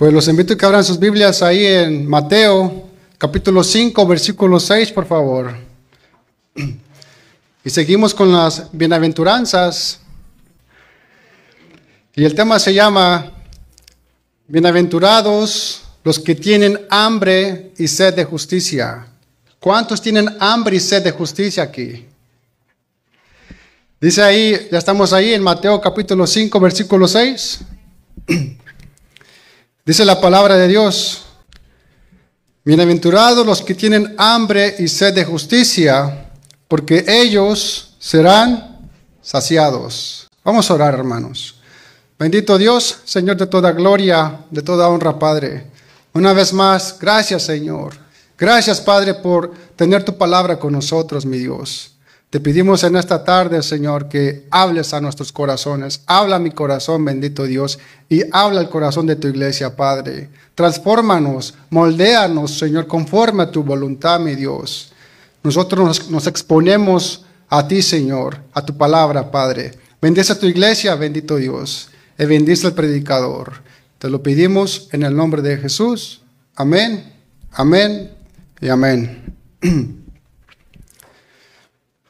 Pues los invito a que abran sus Biblias ahí en Mateo, capítulo 5, versículo 6, por favor. Y seguimos con las bienaventuranzas. Y el tema se llama Bienaventurados los que tienen hambre y sed de justicia. ¿Cuántos tienen hambre y sed de justicia aquí? Dice ahí, ya estamos ahí en Mateo capítulo 5, versículo 6. Dice la palabra de Dios: Bienaventurados los que tienen hambre y sed de justicia, porque ellos serán saciados. Vamos a orar, hermanos. Bendito Dios, Señor de toda gloria, de toda honra, Padre. Una vez más, gracias, Señor. Gracias, Padre, por tener tu palabra con nosotros, mi Dios. Te pedimos en esta tarde, Señor, que hables a nuestros corazones. Habla a mi corazón, bendito Dios, y habla al corazón de tu iglesia, Padre. Transfórmanos, moldéanos, Señor, conforme a tu voluntad, mi Dios. Nosotros nos exponemos a ti, Señor, a tu palabra, Padre. Bendice a tu iglesia, bendito Dios, y bendice al predicador. Te lo pedimos en el nombre de Jesús. Amén, amén y amén.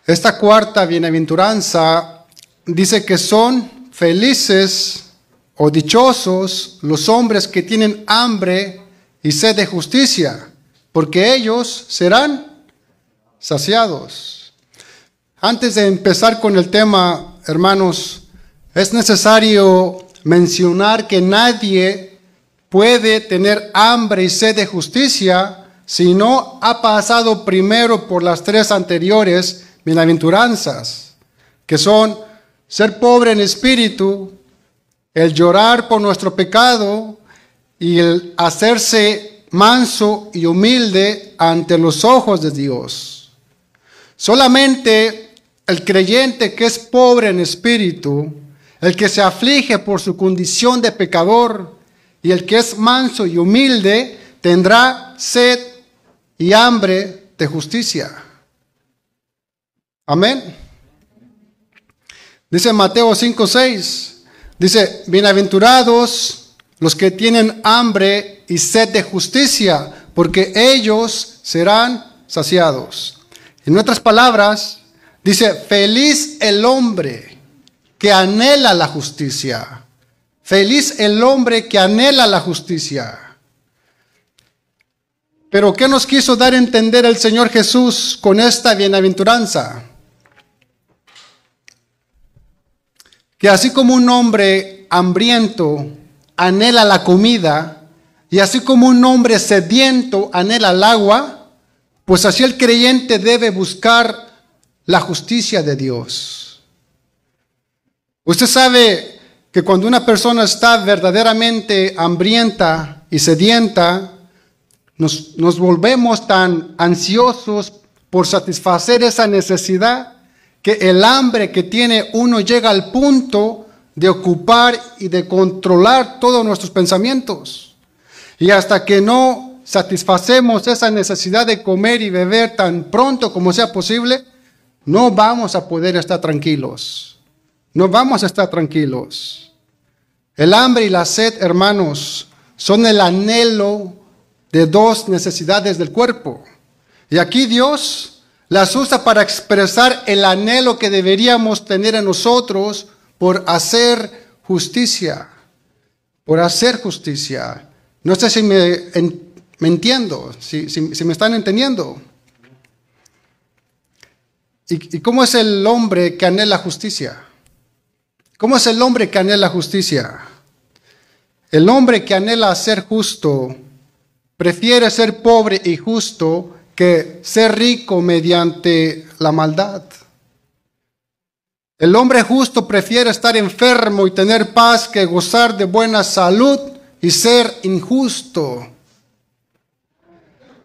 Esta cuarta bienaventuranza dice que son felices o dichosos los hombres que tienen hambre y sed de justicia, porque ellos serán saciados. Antes de empezar con el tema, hermanos, es necesario mencionar que nadie puede tener hambre y sed de justicia si no ha pasado primero por las tres anteriores bienaventuranzas, que son ser pobre en espíritu, el llorar por nuestro pecado y el hacerse manso y humilde ante los ojos de Dios. Solamente el creyente que es pobre en espíritu, el que se aflige por su condición de pecador y el que es manso y humilde, tendrá sed y hambre de justicia. Amén. Dice Mateo 5:6, dice: Bienaventurados los que tienen hambre y sed de justicia, porque ellos serán saciados. En otras palabras, dice: feliz el hombre que anhela la justicia. Feliz el hombre que anhela la justicia. Pero ¿qué nos quiso dar a entender el Señor Jesús con esta bienaventuranza? Que así como un hombre hambriento anhela la comida, y así como un hombre sediento anhela el agua, pues así el creyente debe buscar la justicia de Dios. Usted sabe que cuando una persona está verdaderamente hambrienta y sedienta, nos volvemos tan ansiosos por satisfacer esa necesidad, que el hambre que tiene uno llega al punto de ocupar y de controlar todos nuestros pensamientos. Y hasta que no satisfacemos esa necesidad de comer y beber tan pronto como sea posible, no vamos a poder estar tranquilos. No vamos a estar tranquilos. El hambre y la sed, hermanos, son el anhelo de dos necesidades del cuerpo. Y aquí Dios las usa para expresar el anhelo que deberíamos tener en nosotros por hacer justicia. Por hacer justicia. No sé si me entiendo, si me están entendiendo. ¿Y cómo es el hombre que anhela justicia? ¿Cómo es el hombre que anhela justicia? El hombre que anhela ser justo prefiere ser pobre y justo que ser rico mediante la maldad. El hombre justo prefiere estar enfermo y tener paz que gozar de buena salud y ser injusto.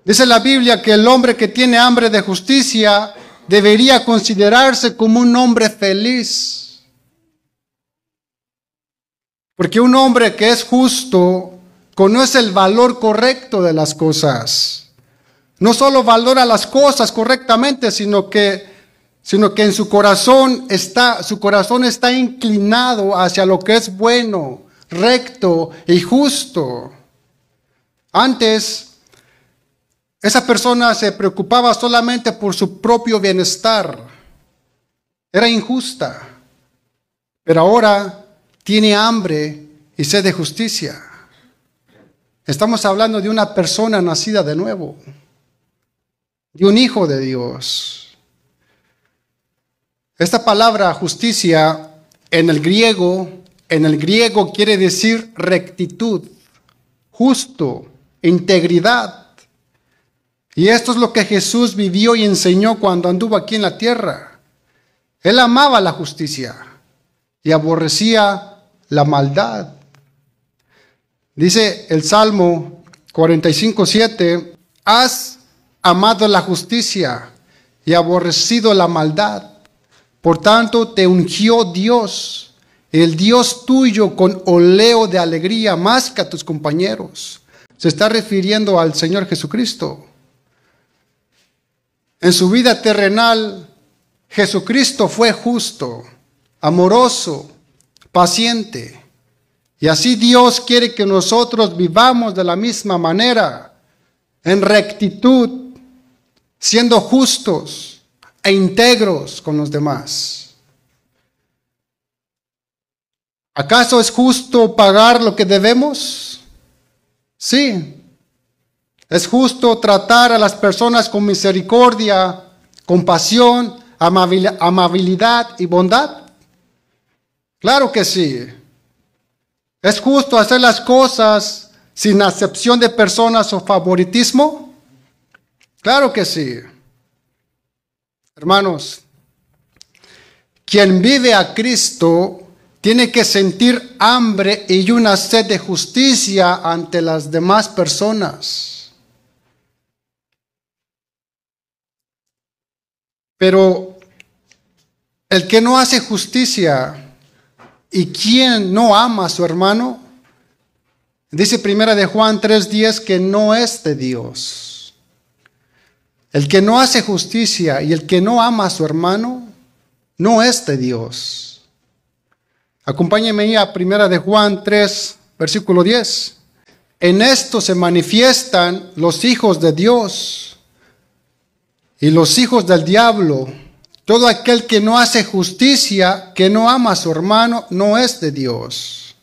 Dice la Biblia que el hombre que tiene hambre de justicia debería considerarse como un hombre feliz. Porque un hombre que es justo conoce el valor correcto de las cosas. No solo valora las cosas correctamente, sino que en su corazón está inclinado hacia lo que es bueno, recto y justo. Antes, esa persona se preocupaba solamente por su propio bienestar. Era injusta. Pero ahora tiene hambre y sed de justicia. Estamos hablando de una persona nacida de nuevo, de un hijo de Dios. Esta palabra justicia en el griego quiere decir rectitud, justo, integridad. Y esto es lo que Jesús vivió y enseñó cuando anduvo aquí en la tierra. Él amaba la justicia y aborrecía la maldad. Dice el Salmo 45:7, has amado la justicia y aborrecido la maldad. Por tanto, te ungió Dios, el Dios tuyo, con óleo de alegría más que a tus compañeros. Se está refiriendo al Señor Jesucristo. En su vida terrenal, Jesucristo fue justo, amoroso, paciente. Y así Dios quiere que nosotros vivamos de la misma manera, en rectitud, siendo justos e íntegros con los demás. ¿Acaso es justo pagar lo que debemos? Sí. ¿Es justo tratar a las personas con misericordia, compasión, amabilidad y bondad? Claro que sí. ¿Es justo hacer las cosas sin acepción de personas o favoritismo? Claro que sí. Hermanos, quien vive a Cristo tiene que sentir hambre y una sed de justicia ante las demás personas. Pero el que no hace justicia y quien no ama a su hermano, dice 1 de Juan 3:10 que no es de Dios. El que no hace justicia y el que no ama a su hermano, no es de Dios. Acompáñenme a 1 de Juan 3, versículo 10. En esto se manifiestan los hijos de Dios y los hijos del diablo. Todo aquel que no hace justicia, que no ama a su hermano, no es de Dios.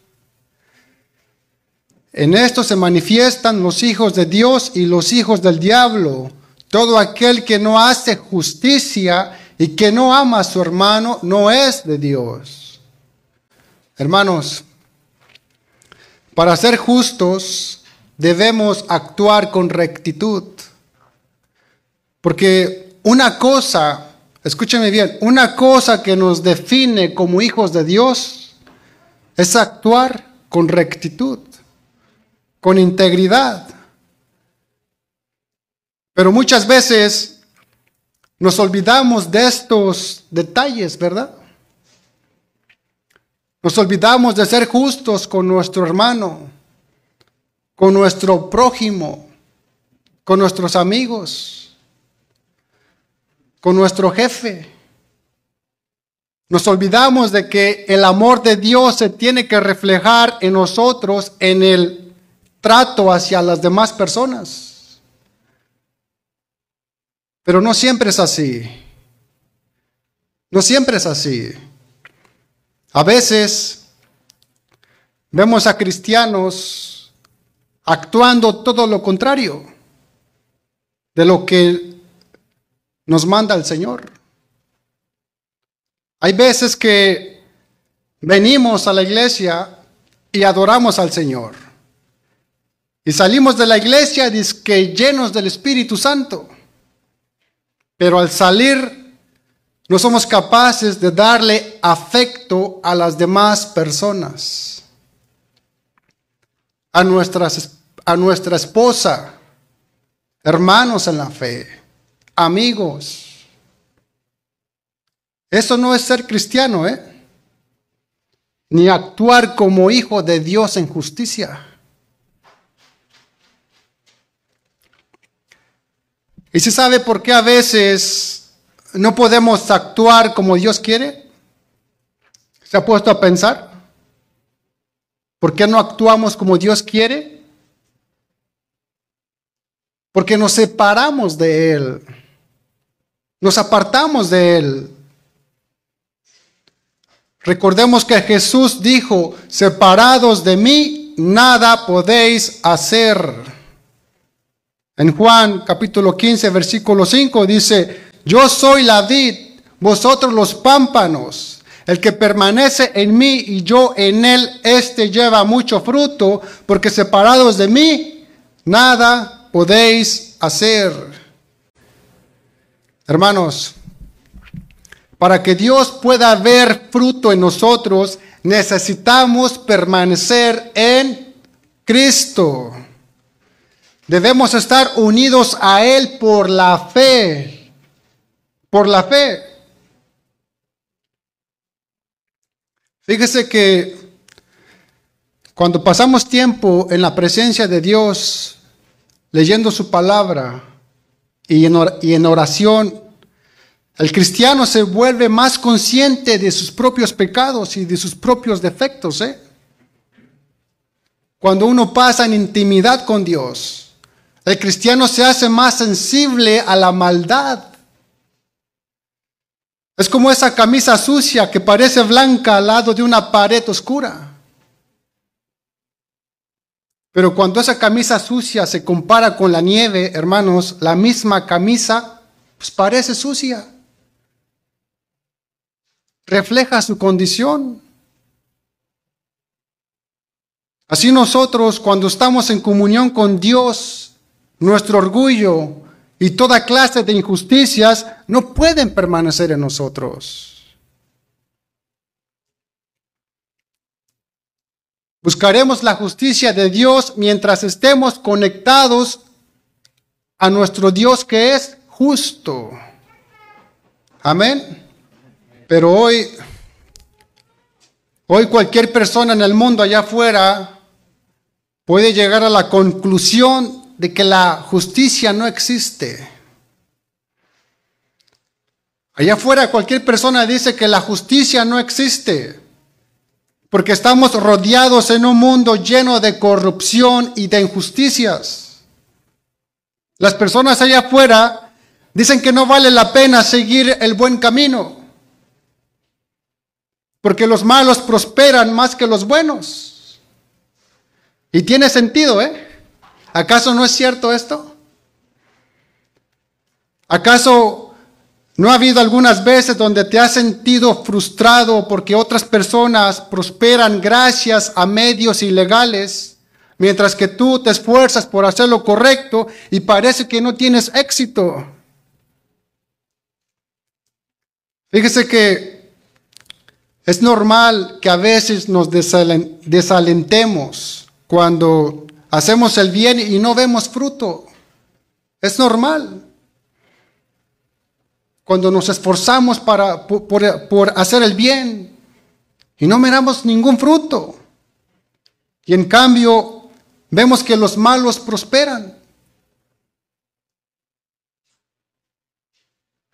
En esto se manifiestan los hijos de Dios y los hijos del diablo. Todo aquel que no hace justicia y que no ama a su hermano, no es de Dios. Hermanos, para ser justos debemos actuar con rectitud. Porque una cosa, escúcheme bien, una cosa que nos define como hijos de Dios es actuar con rectitud, con integridad. Pero muchas veces nos olvidamos de estos detalles, ¿verdad? Nos olvidamos de ser justos con nuestro hermano, con nuestro prójimo, con nuestros amigos, con nuestro jefe. Nos olvidamos de que el amor de Dios se tiene que reflejar en nosotros en el trato hacia las demás personas. Pero no siempre es así. No siempre es así. A veces vemos a cristianos actuando todo lo contrario de lo que nos manda el Señor. Hay veces que venimos a la iglesia y adoramos al Señor. Y salimos de la iglesia dizque llenos del Espíritu Santo. Pero al salir no somos capaces de darle afecto a las demás personas. A nuestra esposa, hermanos en la fe, amigos. Eso no es ser cristiano, ni actuar como hijo de Dios en justicia. ¿Y se sabe por qué a veces no podemos actuar como Dios quiere? ¿Se ha puesto a pensar? ¿Por qué no actuamos como Dios quiere? porque nos separamos de Él, nos apartamos de Él. Recordemos que Jesús dijo, separados de mí, nada podéis hacer. En Juan capítulo 15, versículo 5 dice, yo soy la vid, vosotros los pámpanos. El que permanece en mí y yo en él, éste lleva mucho fruto, porque separados de mí, nada podéis hacer. Hermanos, para que Dios pueda ver fruto en nosotros, necesitamos permanecer en Cristo. Debemos estar unidos a Él por la fe. Por la fe. Fíjese que cuando pasamos tiempo en la presencia de Dios, leyendo su palabra y en oración, el cristiano se vuelve más consciente de sus propios pecados y de sus propios defectos. Cuando uno pasa en intimidad con Dios, el cristiano se hace más sensible a la maldad. Es como esa camisa sucia que parece blanca al lado de una pared oscura. Pero cuando esa camisa sucia se compara con la nieve, hermanos, la misma camisa pues parece sucia. Refleja su condición. Así nosotros, cuando estamos en comunión con Dios, nuestro orgullo y toda clase de injusticias no pueden permanecer en nosotros. Buscaremos la justicia de Dios mientras estemos conectados a nuestro Dios que es justo. Amén. Pero hoy cualquier persona en el mundo allá afuera puede llegar a la conclusión de que la justicia no existe. Allá afuera cualquier persona dice que la justicia no existe, porque estamos rodeados en un mundo lleno de corrupción y de injusticias. Las personas allá afuera dicen que no vale la pena seguir el buen camino, porque los malos prosperan más que los buenos. Y tiene sentido, ¿Acaso no es cierto esto? ¿Acaso no ha habido algunas veces donde te has sentido frustrado porque otras personas prosperan gracias a medios ilegales, mientras que tú te esfuerzas por hacer lo correcto y parece que no tienes éxito? Fíjese que es normal que a veces nos desalentemos cuando hacemos el bien y no vemos fruto. Es normal. Cuando nos esforzamos por hacer el bien y no miramos ningún fruto. Y en cambio, vemos que los malos prosperan.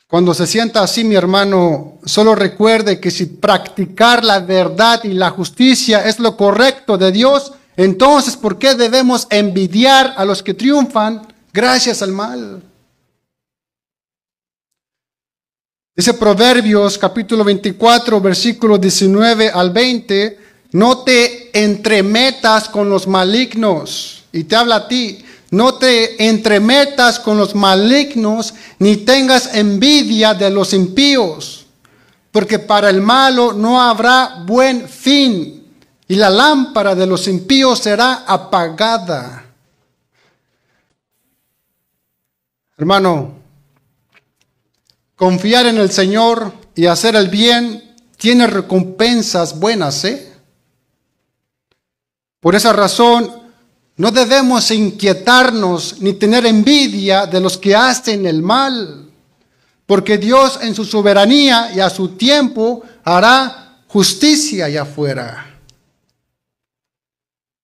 Cuando se sienta así, mi hermano, solo recuerde que si practicar la verdad y la justicia es lo correcto de Dios, entonces, ¿por qué debemos envidiar a los que triunfan gracias al mal? Dice Proverbios capítulo 24, versículos 19 al 20, no te entremetas con los malignos. Y te habla a ti, no te entremetas con los malignos, ni tengas envidia de los impíos, porque para el malo no habrá buen fin. Y la lámpara de los impíos será apagada. Hermano, confiar en el Señor y hacer el bien tiene recompensas buenas, Por esa razón, no debemos inquietarnos ni tener envidia de los que hacen el mal, porque Dios en su soberanía y a su tiempo hará justicia allá afuera.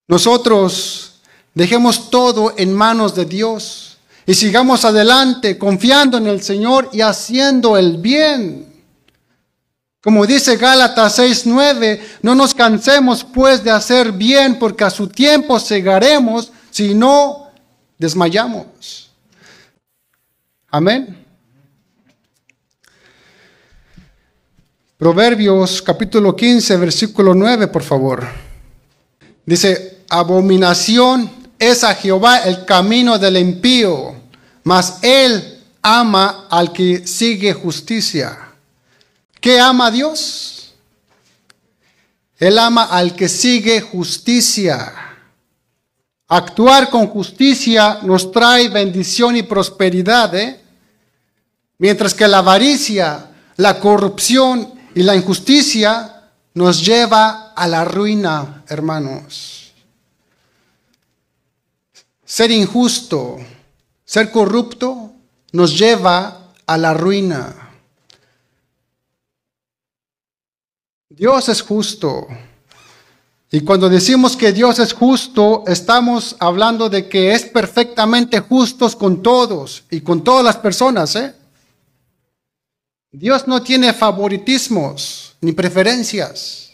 Nosotros dejemos todo en manos de Dios y sigamos adelante confiando en el Señor y haciendo el bien. Como dice Gálatas 6:9, no nos cansemos pues de hacer bien, porque a su tiempo segaremos si no desmayamos. Amén. Proverbios capítulo 15, versículo 9, por favor. Dice, abominación es a Jehová el camino del impío, mas él ama al que sigue justicia. ¿Qué ama Dios? Él ama al que sigue justicia. Actuar con justicia nos trae bendición y prosperidad, mientras que la avaricia, la corrupción y la injusticia nos lleva a la ruina, hermanos. Ser injusto, ser corrupto, nos lleva a la ruina. Dios es justo. Y cuando decimos que Dios es justo, estamos hablando de que es perfectamente justo con todos y con todas las personas, Dios no tiene favoritismos ni preferencias,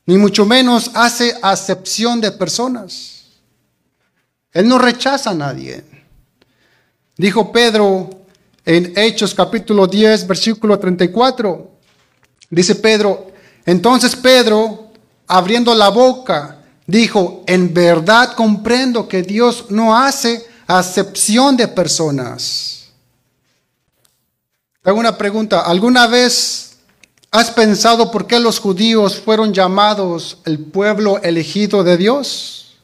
ni mucho menos hace acepción de personas. Él no rechaza a nadie. Dijo Pedro en Hechos capítulo 10, versículo 34. Dice Pedro, entonces Pedro, abriendo la boca, dijo, en verdad comprendo que Dios no hace acepción de personas. Hago una pregunta, ¿alguna vez has pensado por qué los judíos fueron llamados el pueblo elegido de Dios?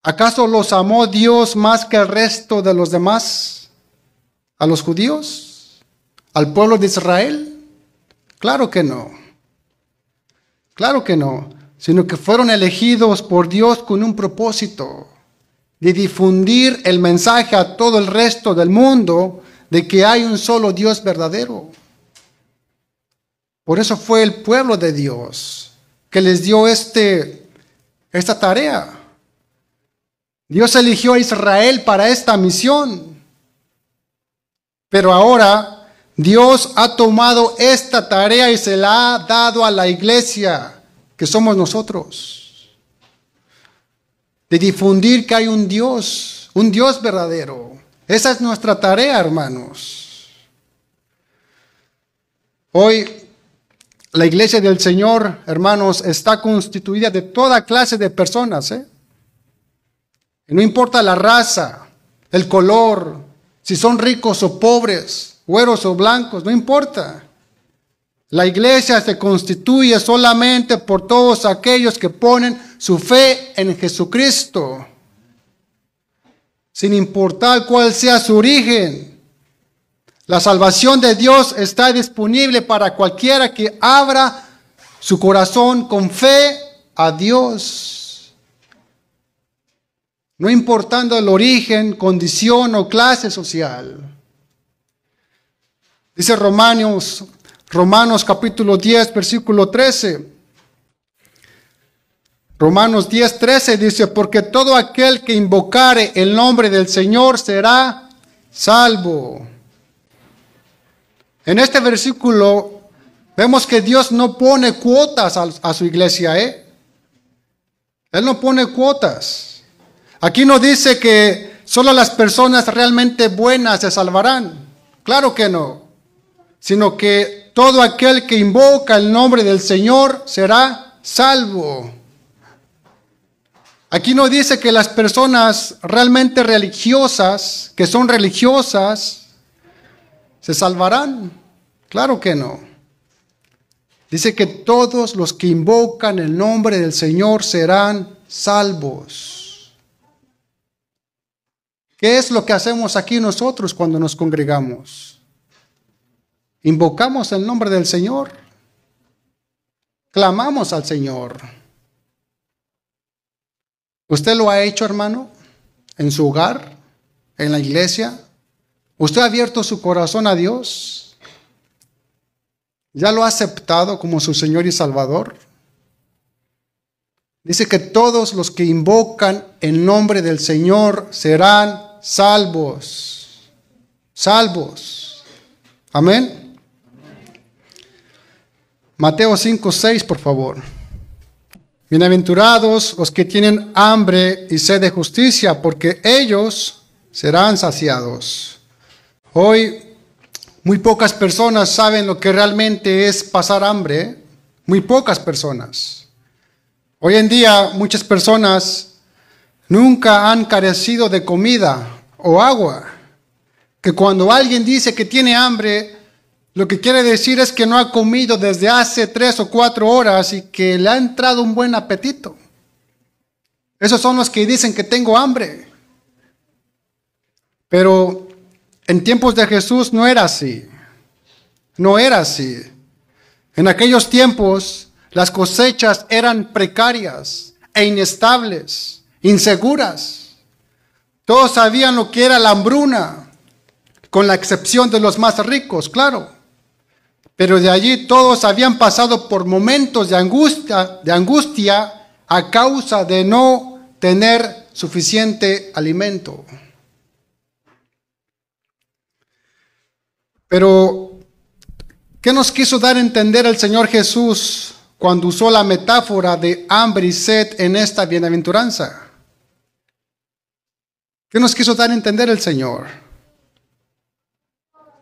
¿Acaso los amó Dios más que el resto de los demás? ¿A los judíos? ¿Al pueblo de Israel? Claro que no. Claro que no. Sino que fueron elegidos por Dios con un propósito de difundir el mensaje a todo el resto del mundo de que hay un solo Dios verdadero. Por eso fue el pueblo de Dios que les dio esta tarea. Dios eligió a Israel para esta misión. Pero ahora Dios ha tomado esta tarea y se la ha dado a la iglesia, que somos nosotros, de difundir que hay un Dios verdadero. Esa es nuestra tarea, hermanos. Hoy la iglesia del Señor, hermanos, está constituida de toda clase de personas, Y no importa la raza, el color, si son ricos o pobres, güeros o blancos, no importa. La iglesia se constituye solamente por todos aquellos que ponen su fe en Jesucristo, sin importar cuál sea su origen. La salvación de Dios está disponible para cualquiera que abra su corazón con fe a Dios. No importando el origen, condición o clase social. Dice Romanos capítulo 10, versículo 13. Romanos 10, 13 dice, porque todo aquel que invocare el nombre del Señor será salvo. En este versículo vemos que Dios no pone cuotas a su iglesia, Él no pone cuotas. Aquí no dice que solo las personas realmente buenas se salvarán. Claro que no. Sino que todo aquel que invoca el nombre del Señor será salvo. Aquí no dice que las personas realmente religiosas, que son religiosas, se salvarán. Claro que no. Dice que todos los que invocan el nombre del Señor serán salvos. ¿Qué es lo que hacemos aquí nosotros cuando nos congregamos? Invocamos el nombre del Señor. Clamamos al Señor. ¿Usted lo ha hecho, hermano? ¿En su hogar? ¿En la iglesia? ¿Usted ha abierto su corazón a Dios? ¿Ya lo ha aceptado como su Señor y Salvador? Dice que todos los que invocan el nombre del Señor serán salvos. Salvos. Amén. Mateo 5, 6, por favor. Bienaventurados los que tienen hambre y sed de justicia, porque ellos serán saciados. Hoy muy pocas personas saben lo que realmente es pasar hambre. Muy pocas personas. Hoy en día muchas personas nunca han carecido de comida o agua. Que cuando alguien dice que tiene hambre, lo que quiere decir es que no ha comido desde hace 3 o 4 horas y que le ha entrado un buen apetito. Esos son los que dicen que tengo hambre. Pero en tiempos de Jesús no era así. No era así. En aquellos tiempos las cosechas eran precarias e inestables, inseguras. Todos sabían lo que era la hambruna, con la excepción de los más ricos, claro. Pero de allí todos habían pasado por momentos de angustia a causa de no tener suficiente alimento. Pero, ¿qué nos quiso dar a entender el Señor Jesús cuando usó la metáfora de hambre y sed en esta bienaventuranza? ¿Qué nos quiso dar a entender el Señor?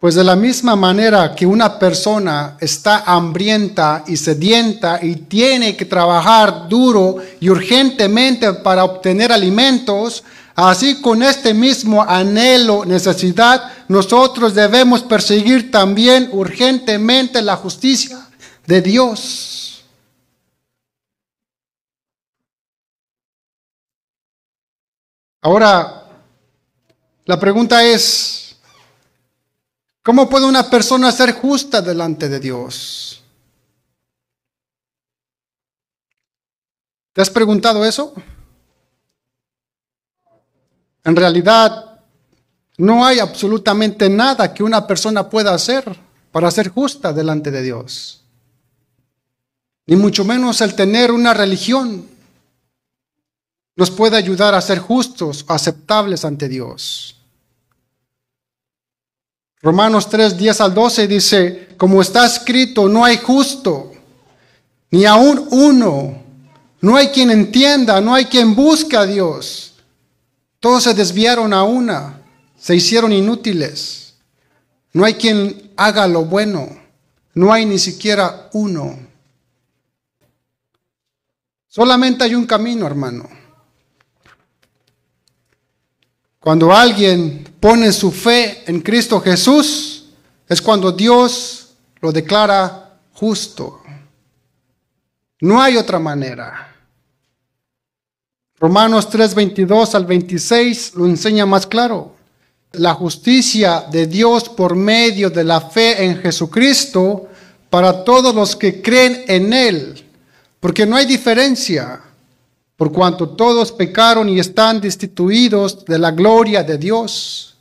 Pues de la misma manera que una persona está hambrienta y sedienta y tiene que trabajar duro y urgentemente para obtener alimentos, así con este mismo anhelo, necesidad, nosotros debemos perseguir también urgentemente la justicia de Dios. Ahora, la pregunta es, ¿cómo puede una persona ser justa delante de Dios? ¿Te has preguntado eso? En realidad, no hay absolutamente nada que una persona pueda hacer para ser justa delante de Dios. Ni mucho menos el tener una religión nos puede ayudar a ser justos, aceptables ante Dios. Romanos 3, 10 al 12 dice, como está escrito, no hay justo, ni aún uno. No hay quien entienda, no hay quien busque a Dios. Todos se desviaron a una, se hicieron inútiles. No hay quien haga lo bueno, no hay ni siquiera uno. Solamente hay un camino, hermano. Cuando alguien pone su fe en Cristo Jesús, es cuando Dios lo declara justo. No hay otra manera. Romanos 3, 22 al 26 lo enseña más claro. La justicia de Dios por medio de la fe en Jesucristo para todos los que creen en Él. Porque no hay diferencia. Por cuanto todos pecaron y están destituidos de la gloria de Dios,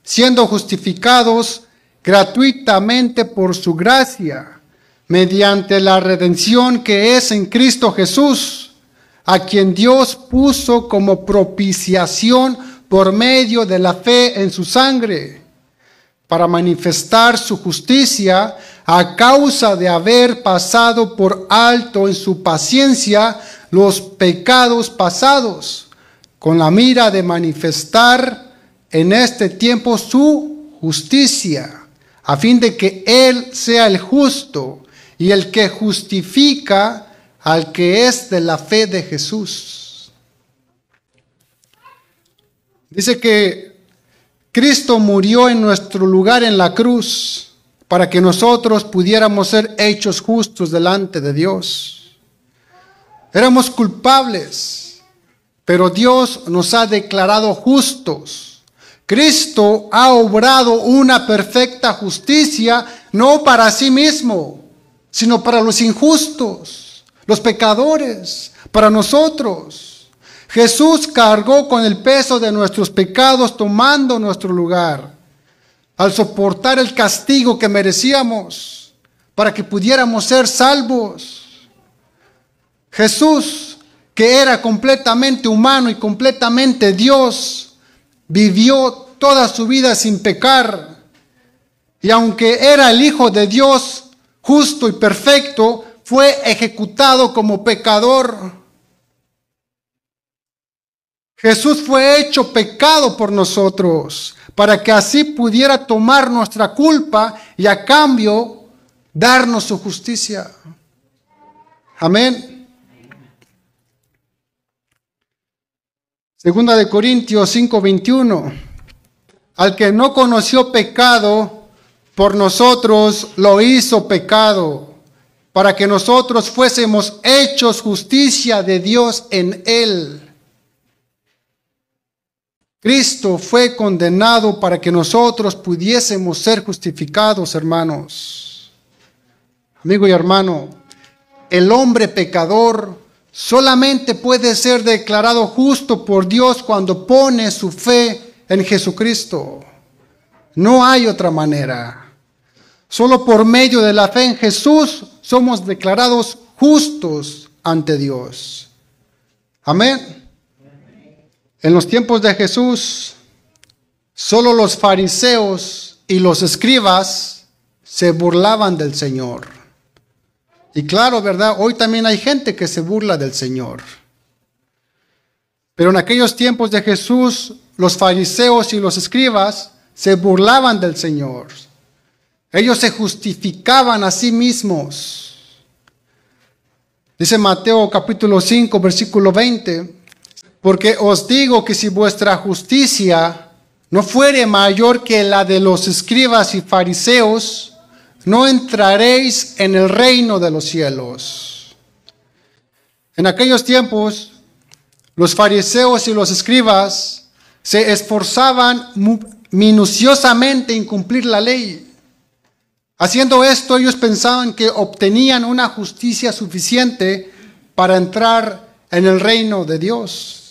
siendo justificados gratuitamente por su gracia, mediante la redención que es en Cristo Jesús, a quien Dios puso como propiciación por medio de la fe en su sangre, para manifestar su justicia a causa de haber pasado por alto en su paciencia los pecados pasados, con la mira de manifestar en este tiempo su justicia, a fin de que Él sea el justo y el que justifica al que es de la fe de Jesús. Dice que Cristo murió en nuestro lugar en la cruz para que nosotros pudiéramos ser hechos justos delante de Dios. Éramos culpables, pero Dios nos ha declarado justos. Cristo ha obrado una perfecta justicia, no para sí mismo, sino para los injustos, los pecadores, para nosotros. Jesús cargó con el peso de nuestros pecados, tomando nuestro lugar, al soportar el castigo que merecíamos, para que pudiéramos ser salvos. Jesús, que era completamente humano y completamente Dios, vivió toda su vida sin pecar. Y aunque era el Hijo de Dios, justo y perfecto, fue ejecutado como pecador. Jesús fue hecho pecado por nosotros, para que así pudiera tomar nuestra culpa y a cambio darnos su justicia. Amén. Segunda de Corintios 5:21. Al que no conoció pecado, por nosotros lo hizo pecado, para que nosotros fuésemos hechos justicia de Dios en él. Cristo fue condenado para que nosotros pudiésemos ser justificados, hermanos. Amigo y hermano, el hombre pecador solamente puede ser declarado justo por Dios cuando pone su fe en Jesucristo. No hay otra manera. Solo por medio de la fe en Jesús somos declarados justos ante Dios. Amén. En los tiempos de Jesús, solo los fariseos y los escribas se burlaban del Señor. Y claro, ¿verdad? Hoy también hay gente que se burla del Señor. Pero en aquellos tiempos de Jesús, los fariseos y los escribas se burlaban del Señor. Ellos se justificaban a sí mismos. Dice Mateo capítulo 5, versículo 20. Porque os digo que si vuestra justicia no fuere mayor que la de los escribas y fariseos, no entraréis en el reino de los cielos. En aquellos tiempos, los fariseos y los escribas se esforzaban minuciosamente en cumplir la ley. Haciendo esto, ellos pensaban que obtenían una justicia suficiente para entrar en el reino de Dios.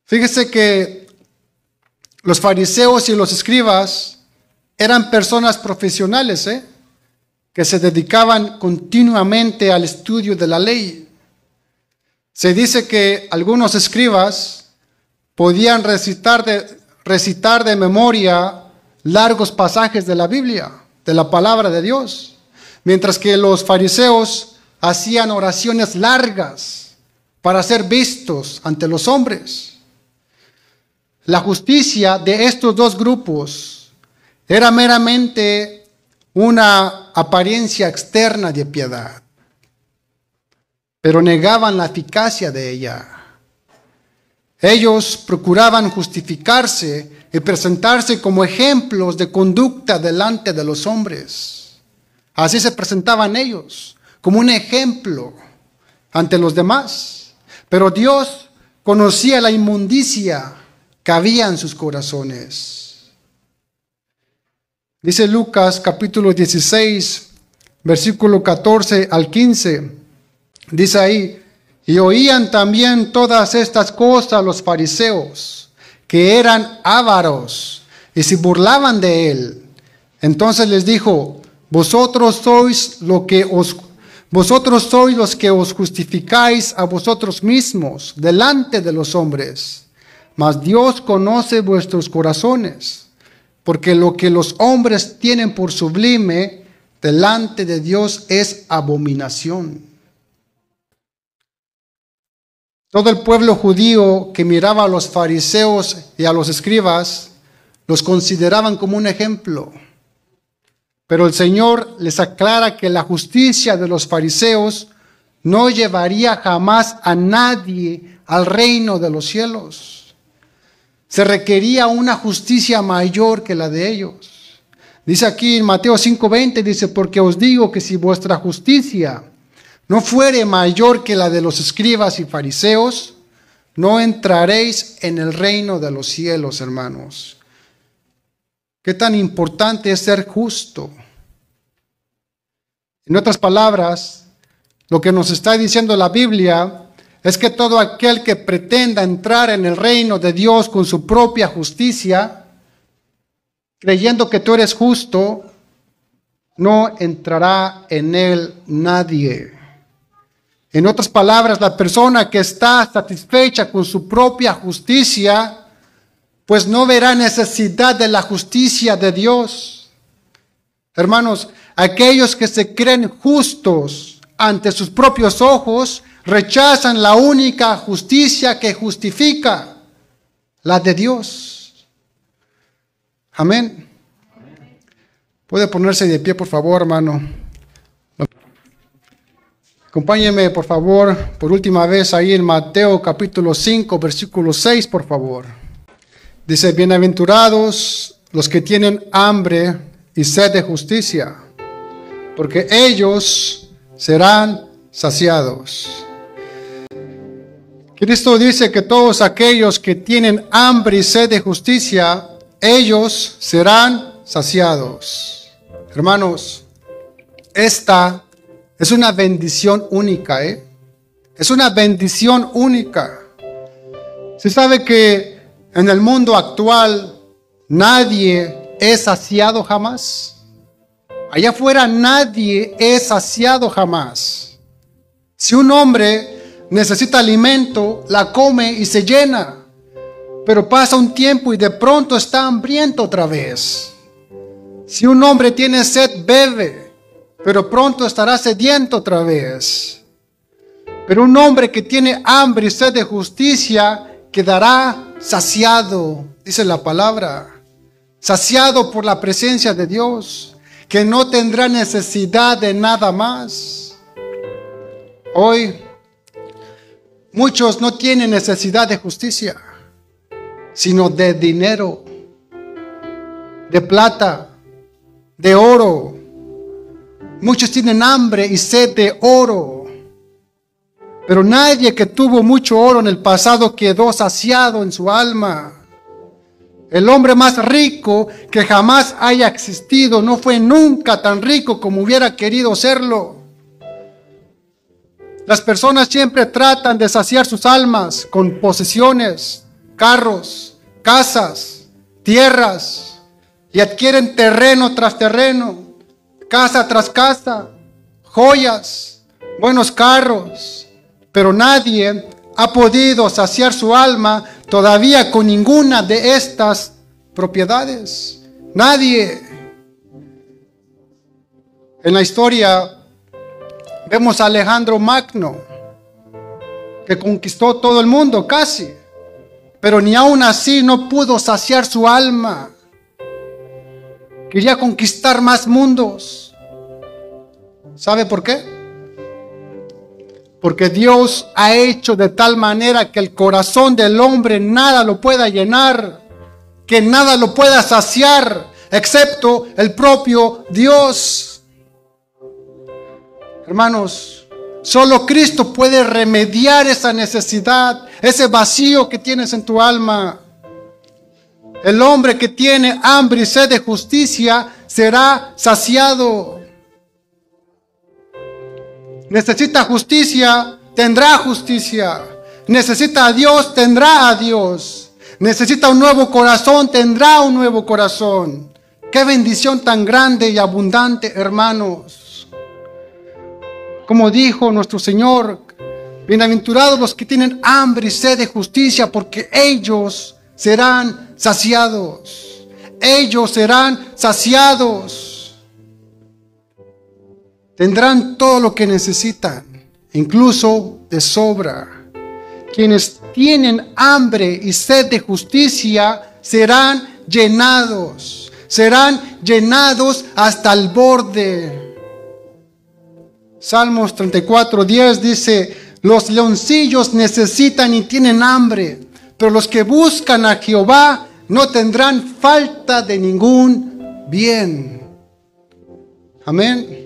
Fíjese que los fariseos y los escribas eran personas profesionales, que se dedicaban continuamente al estudio de la ley. Se dice que algunos escribas podían recitar de memoria largos pasajes de la Biblia, de la palabra de Dios, mientras que los fariseos hacían oraciones largas para ser vistos ante los hombres. La justicia de estos dos grupos era meramente una apariencia externa de piedad, pero negaban la eficacia de ella. Ellos procuraban justificarse y presentarse como ejemplos de conducta delante de los hombres. Así se presentaban ellos, como un ejemplo ante los demás. Pero Dios conocía la inmundicia que había en sus corazones. Dice Lucas capítulo 16, versículo 14 al 15. Dice ahí, y oían también todas estas cosas los fariseos, que eran ávaros, y se burlaban de él. Entonces les dijo, vosotros sois los que os justificáis a vosotros mismos delante de los hombres. Mas Dios conoce vuestros corazones, porque lo que los hombres tienen por sublime delante de Dios es abominación. Todo el pueblo judío que miraba a los fariseos y a los escribas, los consideraban como un ejemplo. Pero el Señor les aclara que la justicia de los fariseos no llevaría jamás a nadie al reino de los cielos. Se requería una justicia mayor que la de ellos. Dice aquí en Mateo 5:20, dice, porque os digo que si vuestra justicia no fuere mayor que la de los escribas y fariseos, no entraréis en el reino de los cielos, hermanos. ¿Qué tan importante es ser justo? En otras palabras, lo que nos está diciendo la Biblia es que todo aquel que pretenda entrar en el reino de Dios con su propia justicia, creyendo que tú eres justo, no entrará en él nadie. En otras palabras, la persona que está satisfecha con su propia justicia, pues no verá necesidad de la justicia de Dios. Hermanos, aquellos que se creen justos ante sus propios ojos, rechazan la única justicia que justifica, la de Dios. Amén. Puede ponerse de pie, por favor, hermano. Acompáñeme, por favor, por última vez ahí en Mateo capítulo 5, versículo 6, por favor. Dice, bienaventurados los que tienen hambre y sed de justicia, porque ellos serán saciados. Cristo dice que todos aquellos que tienen hambre y sed de justicia, ellos serán saciados. Hermanos, esta es una bendición única, Es una bendición única. Se sabe que en el mundo actual nadie es saciado jamás. Allá afuera nadie es saciado jamás. Si un hombre necesita alimento, la come y se llena. Pero pasa un tiempo y de pronto está hambriento otra vez. Si un hombre tiene sed, bebe, pero pronto estará sediento otra vez. Pero un hombre que tiene hambre y sed de justicia quedará saciado, dice la palabra. Saciado por la presencia de Dios, que no tendrá necesidad de nada más. Hoy, muchos no tienen necesidad de justicia, sino de dinero, de plata, de oro. Muchos tienen hambre y sed de oro. Pero nadie que tuvo mucho oro en el pasado quedó saciado en su alma. El hombre más rico que jamás haya existido no fue nunca tan rico como hubiera querido serlo. Las personas siempre tratan de saciar sus almas con posesiones, carros, casas, tierras, y adquieren terreno tras terreno, casa tras casa, joyas, buenos carros, pero nadie ha podido saciar su alma todavía con ninguna de estas propiedades. Nadie. En la historia vemos a Alejandro Magno, que conquistó todo el mundo casi, pero ni aún así no pudo saciar su alma. Quería conquistar más mundos. ¿Sabe por qué? Porque Dios ha hecho de tal manera que el corazón del hombre nada lo pueda llenar, que nada lo pueda saciar, excepto el propio Dios. Hermanos, solo Cristo puede remediar esa necesidad, ese vacío que tienes en tu alma. El hombre que tiene hambre y sed de justicia será saciado. Necesita justicia, tendrá justicia. Necesita a Dios, tendrá a Dios. Necesita un nuevo corazón, tendrá un nuevo corazón. Qué bendición tan grande y abundante, hermanos. Como dijo nuestro Señor, bienaventurados los que tienen hambre y sed de justicia, porque ellos serán saciados. Ellos serán saciados. Tendrán todo lo que necesitan, incluso de sobra. Quienes tienen hambre y sed de justicia serán llenados hasta el borde. Salmos 34:10 dice: los leoncillos necesitan y tienen hambre, pero los que buscan a Jehová no tendrán falta de ningún bien. Amén.